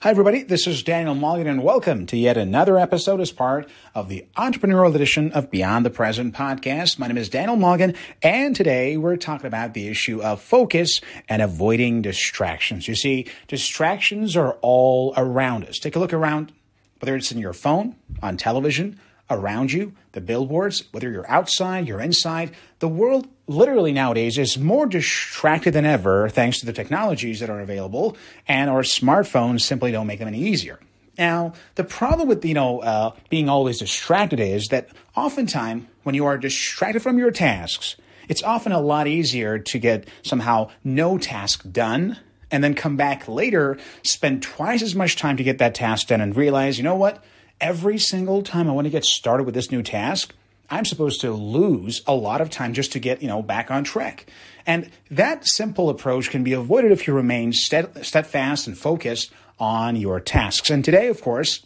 Hi, everybody. This is Daniel Mulligan, and welcome to yet another episode as part of the Entrepreneurial edition of Beyond the Present podcast. My name is Daniel Mulligan, and today we're talking about the issue of focus and avoiding distractions. You see, distractions are all around us. Take a look around, whether it's in your phone, on television, around you, the billboards, whether you're outside, you're inside. The world literally nowadays is more distracted than ever thanks to the technologies that are available, and our smartphones simply don't make them any easier. Now, the problem with, being always distracted is that oftentimes when you are distracted from your tasks, it's often a lot easier to get somehow no task done and then come back later, spend twice as much time to get that task done and realize, you know what? Every single time I want to get started with this new task, I'm supposed to lose a lot of time just to get, back on track. And that simple approach can be avoided if you remain steadfast and focused on your tasks. And today, of course,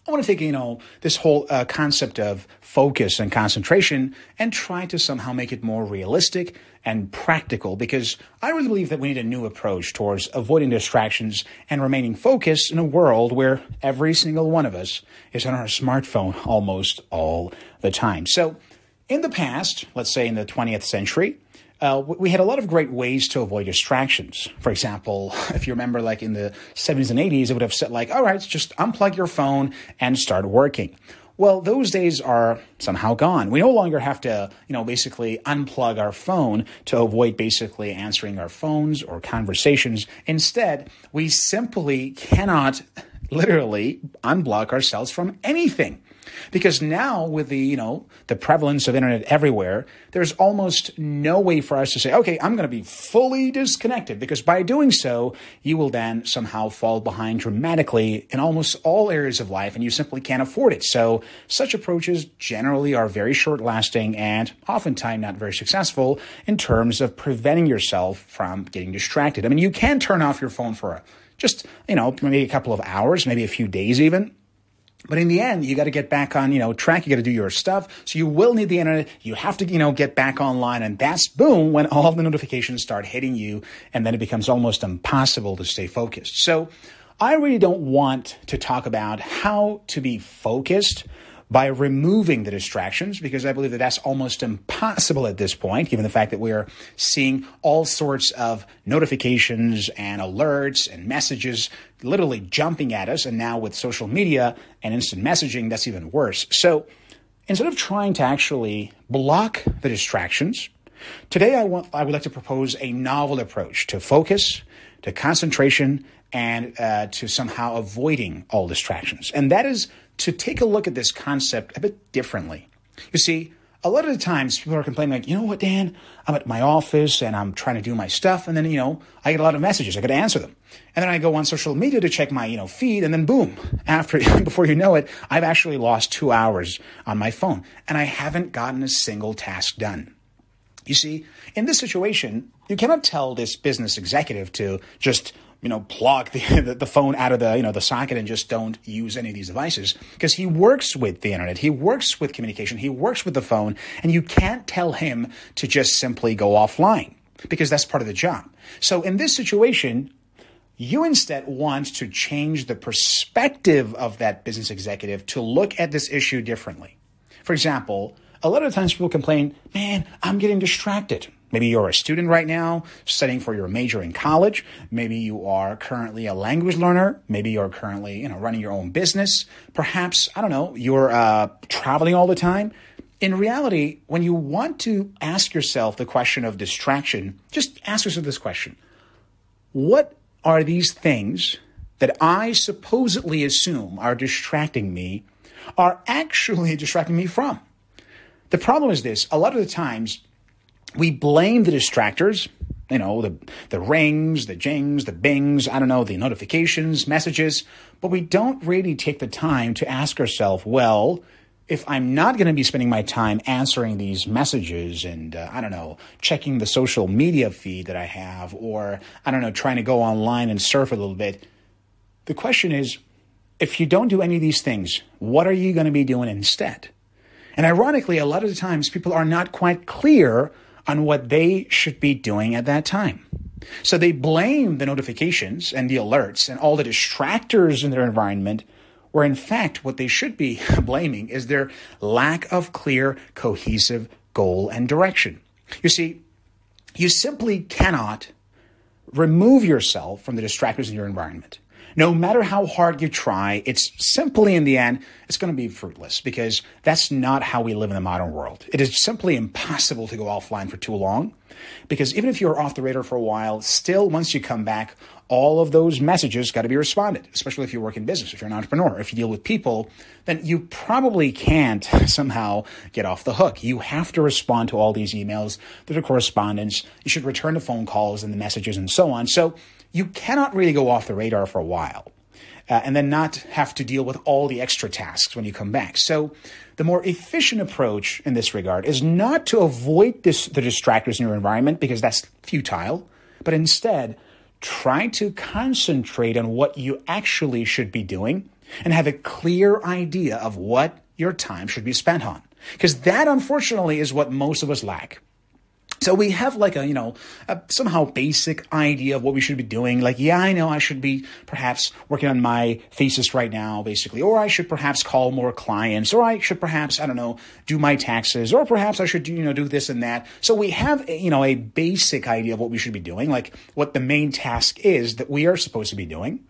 I want to take, this whole concept of focus and concentration and try to somehow make it more realistic and practical, because I really believe that we need a new approach towards avoiding distractions and remaining focused in a world where every single one of us is on our smartphone almost all the time. So in the past, let's say in the 20th century, we had a lot of great ways to avoid distractions. For example, if you remember, like in the 70s and 80s, it would have said like, all right, just unplug your phone and start working. Well, those days are somehow gone. We no longer have to, basically unplug our phone to avoid basically answering our phones or conversations. Instead, we simply cannot literally unblock ourselves from anything. Because now with the prevalence of internet everywhere, there's almost no way for us to say, okay, I'm going to be fully disconnected, because by doing so, you will then somehow fall behind dramatically in almost all areas of life, and you simply can't afford it. So such approaches generally are very short-lasting and oftentimes not very successful in terms of preventing yourself from getting distracted. I mean, you can turn off your phone for just, maybe a couple of hours, maybe a few days even. But in the end, you got to get back on, track. You got to do your stuff. So you will need the internet. You have to, get back online. And that's boom, when all the notifications start hitting you. And then it becomes almost impossible to stay focused. So I really don't want to talk about how to be focused by removing the distractions, because I believe that that's almost impossible at this point, given the fact that we are seeing all sorts of notifications and alerts and messages literally jumping at us. And now with social media and instant messaging, that's even worse. So instead of trying to actually block the distractions, today I would like to propose a novel approach to focus, to concentration, and to somehow avoiding all distractions. And that is to take a look at this concept a bit differently. You see, a lot of the times people are complaining like, you know what, Dan, I'm at my office and I'm trying to do my stuff. And then, I get a lot of messages. I got to answer them. And then I go on social media to check my, feed. And then boom, before you know it, I've actually lost 2 hours on my phone and I haven't gotten a single task done. You see, in this situation, you cannot tell this business executive to just plug the phone out of the socket and just don't use any of these devices, because he works with the internet, he works with communication, he works with the phone, and you can't tell him to just simply go offline, because that's part of the job. So in this situation, you instead want to change the perspective of that business executive to look at this issue differently. For example, a lot of times people complain, man, I'm getting distracted. Maybe you're a student right now studying for your major in college. Maybe you are currently a language learner. Maybe you're currently, running your own business. Perhaps, you're traveling all the time. In reality, when you want to ask yourself the question of distraction, just ask yourself this question. What are these things that I supposedly assume are distracting me are actually distracting me from? The problem is this. A lot of the times, we blame the distractors, the rings, the jings, the bings, the notifications, messages, but we don't really take the time to ask ourselves, well, if I'm not going to be spending my time answering these messages and, checking the social media feed that I have, or, trying to go online and surf a little bit, the question is, if you don't do any of these things, what are you going to be doing instead? And ironically, a lot of the times people are not quite clear on what they should be doing at that time. So they blame the notifications and the alerts and all the distractors in their environment, where in fact what they should be blaming is their lack of clear, cohesive goal and direction. You see, you simply cannot remove yourself from the distractors in your environment. No matter how hard you try, it's simply in the end, it's going to be fruitless, because that's not how we live in the modern world. It is simply impossible to go offline for too long, because even if you're off the radar for a while, still once you come back, all of those messages got to be responded, especially if you work in business, if you're an entrepreneur, if you deal with people, then you probably can't somehow get off the hook. You have to respond to all these emails, the correspondence. You should return the phone calls and the messages and so on. So you cannot really go off the radar for a while and then not have to deal with all the extra tasks when you come back. So the more efficient approach in this regard is not to avoid the distractors in your environment, because that's futile, but instead try to concentrate on what you actually should be doing and have a clear idea of what your time should be spent on. Because that, unfortunately, is what most of us lack. So we have like a somehow basic idea of what we should be doing. Like, yeah, I know I should be perhaps working on my thesis right now, basically, or I should perhaps call more clients, or I should perhaps, I don't know, do my taxes, or perhaps I should, do this and that. So we have, a basic idea of what we should be doing, like what the main task is that we are supposed to be doing.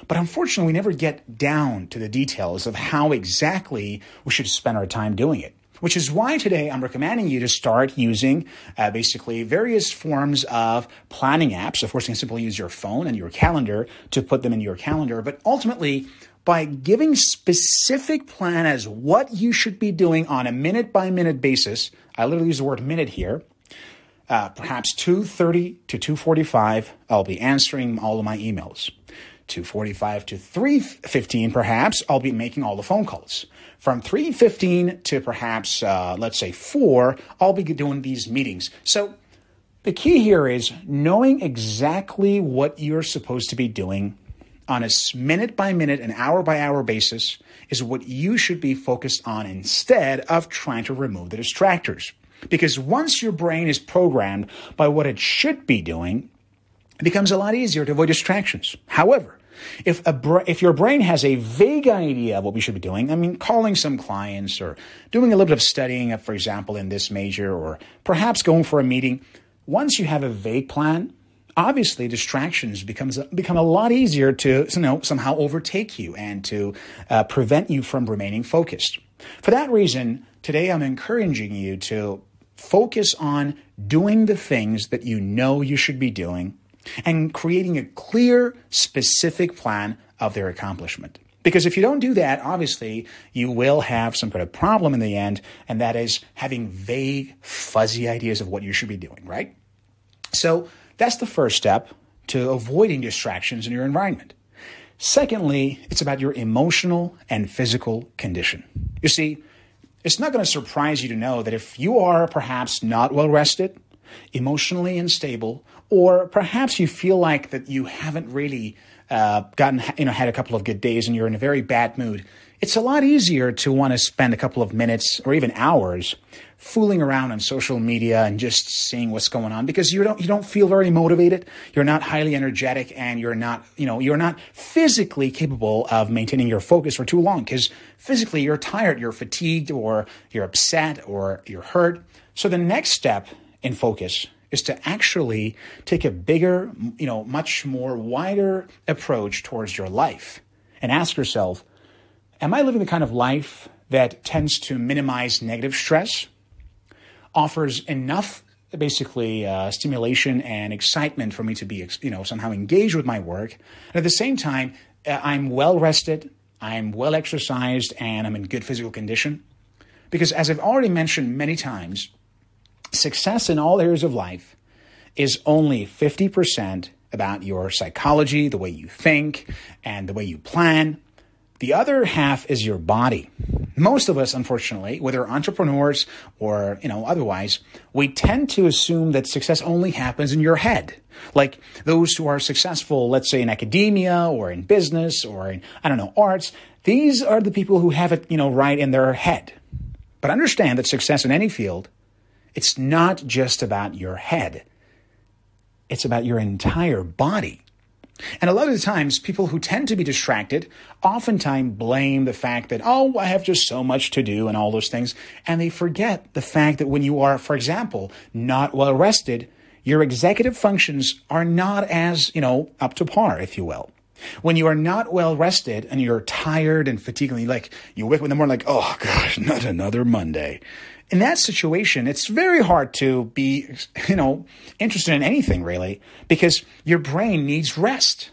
But unfortunately, we never get down to the details of how exactly we should spend our time doing it. Which is why today I'm recommending you to start using basically various forms of planning apps. Of course, you can simply use your phone and your calendar to put them in your calendar. But ultimately, by giving specific plan as what you should be doing on a minute-by-minute basis, I literally use the word minute here, perhaps 2:30 to 2:45, I'll be answering all of my emails. 2:45 to 3:15, perhaps, I'll be making all the phone calls. From 3:15 to perhaps, let's say 4, I'll be doing these meetings. So the key here is knowing exactly what you're supposed to be doing on a minute-by-minute and hour-by-hour basis is what you should be focused on, instead of trying to remove the distractors. Because once your brain is programmed by what it should be doing, it becomes a lot easier to avoid distractions. However, if your brain has a vague idea of what we should be doing, calling some clients or doing a little bit of studying, for example, in this major, or perhaps going for a meeting, once you have a vague plan, obviously distractions become a lot easier to somehow overtake you and to prevent you from remaining focused. For that reason, today I'm encouraging you to focus on doing the things that you know you should be doing, and creating a clear, specific plan of their accomplishment. Because if you don't do that, obviously, you will have some kind of problem in the end, and that is having vague, fuzzy ideas of what you should be doing, right? So that's the first step to avoiding distractions in your environment. Secondly, it's about your emotional and physical condition. You see, it's not going to surprise you to know that if you are perhaps not well rested, emotionally unstable, or perhaps you feel like that you haven't really had a couple of good days and you're in a very bad mood, it's a lot easier to want to spend a couple of minutes or even hours fooling around on social media and just seeing what's going on, because you don't feel very motivated, you're not highly energetic, and you're not physically capable of maintaining your focus for too long, because physically you're tired, you're fatigued, or you're upset, or you're hurt. So the next step in focus is to actually take a bigger, much more wider approach towards your life and ask yourself, am I living the kind of life that tends to minimize negative stress, offers enough basically stimulation and excitement for me to be, somehow engaged with my work, and at the same time, I'm well rested, I'm well exercised, and I'm in good physical condition? Because as I've already mentioned many times, success in all areas of life is only 50% about your psychology, the way you think, and the way you plan. The other half is your body. Most of us, unfortunately, whether entrepreneurs or, otherwise, we tend to assume that success only happens in your head. Like those who are successful, let's say in academia or in business or in, arts, these are the people who have it, right in their head. But understand that success in any field It's not just about your head. It's about your entire body. And a lot of the times, people who tend to be distracted oftentimes blame the fact that, oh, I have just so much to do and all those things. And they forget the fact that when you are, for example, not well rested, your executive functions are not as, up to par, if you will. When you are not well rested and you're tired and fatigued, and you wake up in the morning like, oh gosh, not another Monday. In that situation, it's very hard to be, interested in anything really, because your brain needs rest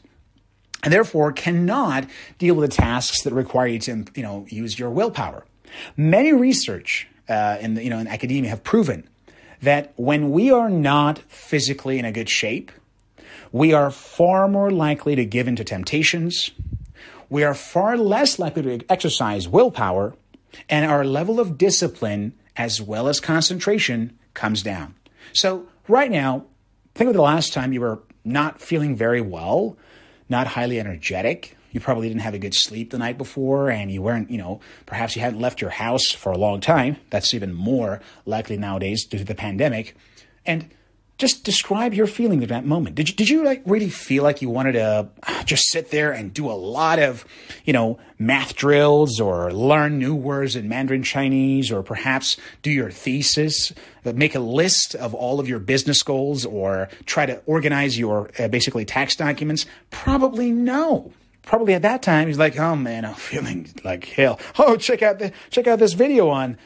and therefore cannot deal with the tasks that require you to, use your willpower. Many research in academia have proven that when we are not physically in a good shape, we are far more likely to give in to temptations. We are far less likely to exercise willpower, and our level of discipline as well as concentration comes down. So right now, think of the last time you were not feeling very well, not highly energetic. You probably didn't have a good sleep the night before, and you weren't, perhaps you hadn't left your house for a long time. That's even more likely nowadays due to the pandemic. And just describe your feeling at that moment. Did you really feel like you wanted to just sit there and do a lot of, math drills or learn new words in Mandarin Chinese, or perhaps do your thesis, make a list of all of your business goals, or try to organize your basically tax documents? Probably no. Probably at that time, he's like, oh man, I'm feeling like hell. Oh, check out this video on,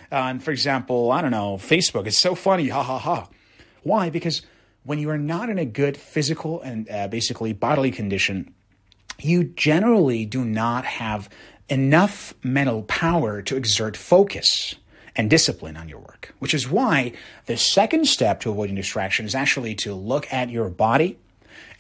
for example, I don't know, Facebook. It's so funny. Ha ha ha. Why? Because when you are not in a good physical and basically bodily condition, you generally do not have enough mental power to exert focus and discipline on your work, which is why the second step to avoiding distraction is actually to look at your body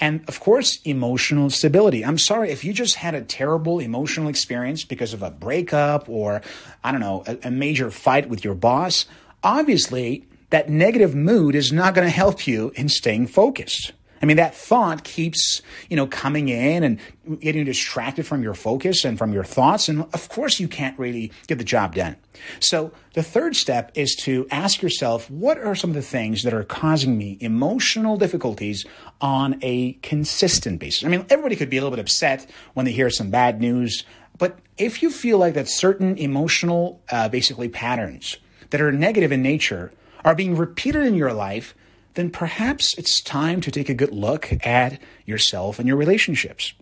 and, of course, emotional stability. I'm sorry, if you just had a terrible emotional experience because of a breakup or, I don't know, a major fight with your boss, obviously that negative mood is not going to help you in staying focused. I mean, that thought keeps, coming in and getting distracted from your focus and from your thoughts. And of course, you can't really get the job done. So the third step is to ask yourself, what are some of the things that are causing me emotional difficulties on a consistent basis? I mean, everybody could be a little bit upset when they hear some bad news. But if you feel like that certain emotional, basically patterns that are negative in nature are being repeated in your life, then perhaps it's time to take a good look at yourself and your relationships.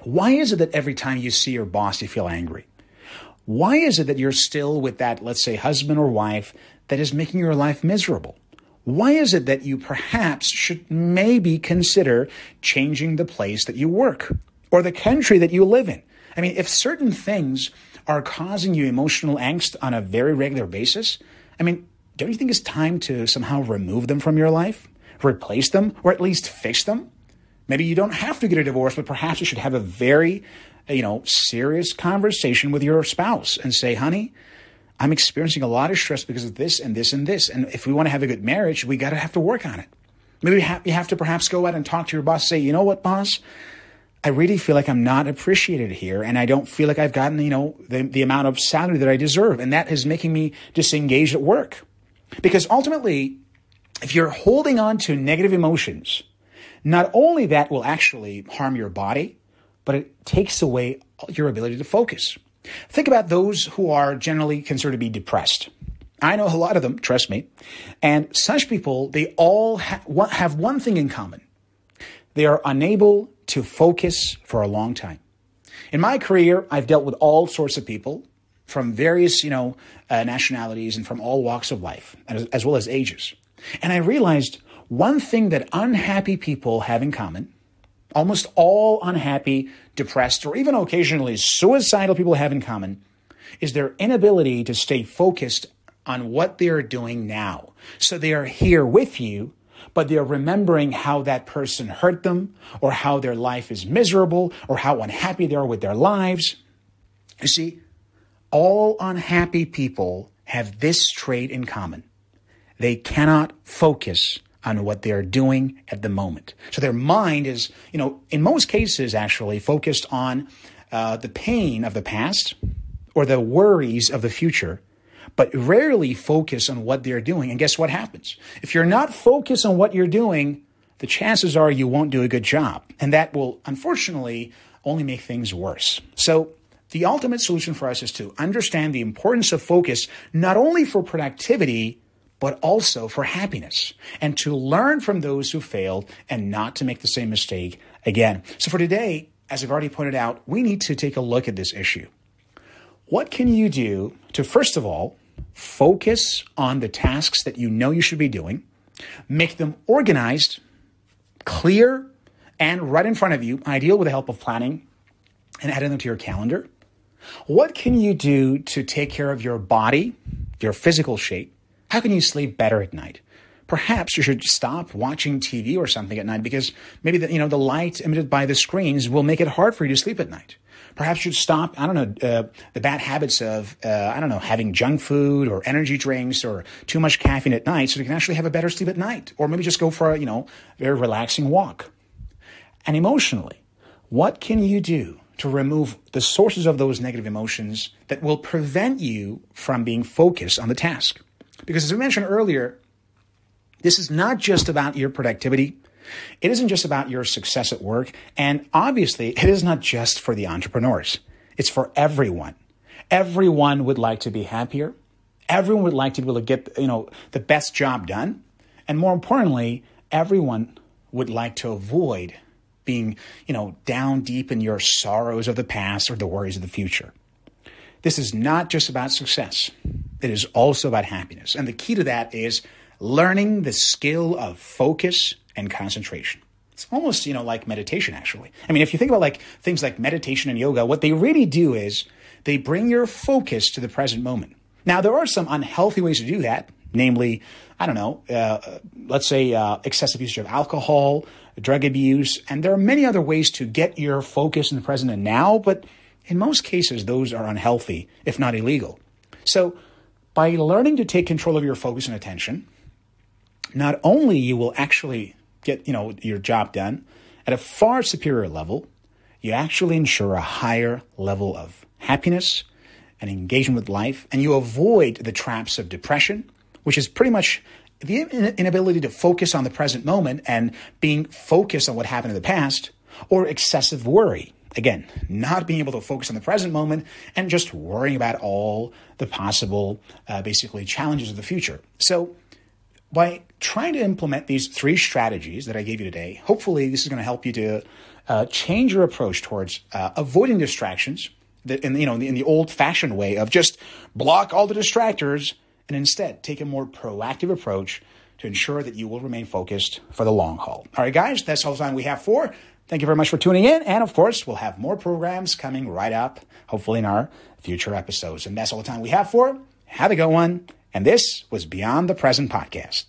Why is it that every time you see your boss, you feel angry? Why is it that you're still with that, let's say, husband or wife that is making your life miserable? Why is it that you perhaps should maybe consider changing the place that you work or the country that you live in? I mean, if certain things are causing you emotional angst on a very regular basis, don't you think it's time to somehow remove them from your life, replace them, or at least fix them? Maybe you don't have to get a divorce, but perhaps you should have a very, serious conversation with your spouse and say, honey, I'm experiencing a lot of stress because of this and this and this. And if we want to have a good marriage, we got to have to work on it. Maybe you have to perhaps go out and talk to your boss, say, you know what, boss? I really feel like I'm not appreciated here, and I don't feel like I've gotten, the amount of salary that I deserve. And that is making me disengaged at work. Because ultimately, if you're holding on to negative emotions, not only that will actually harm your body, but it takes away your ability to focus. Think about those who are generally considered to be depressed. I know a lot of them, trust me. And such people, they all have one thing in common. They are unable to focus for a long time. In my career, I've dealt with all sorts of people from various, nationalities and from all walks of life, as well as ages. And I realized one thing that unhappy people have in common, almost all unhappy, depressed, or even occasionally suicidal people have in common, is their inability to stay focused on what they are doing now. So they are here with you, but they are remembering how that person hurt them, or how their life is miserable, or how unhappy they are with their lives. You see, all unhappy people have this trait in common. They cannot focus on what they are doing at the moment. So their mind is, in most cases, actually focused on the pain of the past or the worries of the future, but rarely focus on what they're doing. And guess what happens? If you're not focused on what you're doing, the chances are you won't do a good job. And that will, unfortunately, only make things worse. So the ultimate solution for us is to understand the importance of focus, not only for productivity, but also for happiness, and to learn from those who failed and not to make the same mistake again. So for today, as I've already pointed out, we need to take a look at this issue. What can you do to, first of all, focus on the tasks that you know you should be doing, make them organized, clear, and right in front of you, ideal with the help of planning and adding them to your calendar? What can you do to take care of your body, your physical shape? How can you sleep better at night? Perhaps you should stop watching TV or something at night because maybe the light emitted by the screens will make it hard for you to sleep at night. Perhaps you should stop, the bad habits of, having junk food or energy drinks or too much caffeine at night so you can actually have a better sleep at night. Or maybe just go for a, very relaxing walk. And emotionally, what can you do to remove the sources of those negative emotions that will prevent you from being focused on the task? Because as we mentioned earlier, this is not just about your productivity. It isn't just about your success at work. And obviously, it is not just for the entrepreneurs. It's for everyone. Everyone would like to be happier. Everyone would like to be able to get, the best job done. And more importantly, everyone would like to avoid being, down deep in your sorrows of the past or the worries of the future. This is not just about success. It is also about happiness. And the key to that is learning the skill of focus and concentration. It's almost, like meditation, actually. I mean, if you think about things like meditation and yoga, what they really do is they bring your focus to the present moment. Now, there are some unhealthy ways to do that, namely, let's say excessive usage of alcohol, drug abuse, and there are many other ways to get your focus in the present and now, but in most cases, those are unhealthy, if not illegal. So by learning to take control of your focus and attention, not only you will actually get, your job done at a far superior level, you actually ensure a higher level of happiness and engagement with life, and you avoid the traps of depression, which is pretty much the inability to focus on the present moment and being focused on what happened in the past, or excessive worry. Again, not being able to focus on the present moment and just worrying about all the possible, challenges of the future. So by trying to implement these 3 strategies that I gave you today, hopefully this is going to help you to change your approach towards avoiding distractions in the old-fashioned way of just block all the distractors and instead take a more proactive approach to ensure that you will remain focused for the long haul. All right, guys, that's all the time we have for. Thank you very much for tuning in. And of course, we'll have more programs coming right up, hopefully in our future episodes. And that's all the time we have for. Have a good one. And this was Beyond the Present Podcast.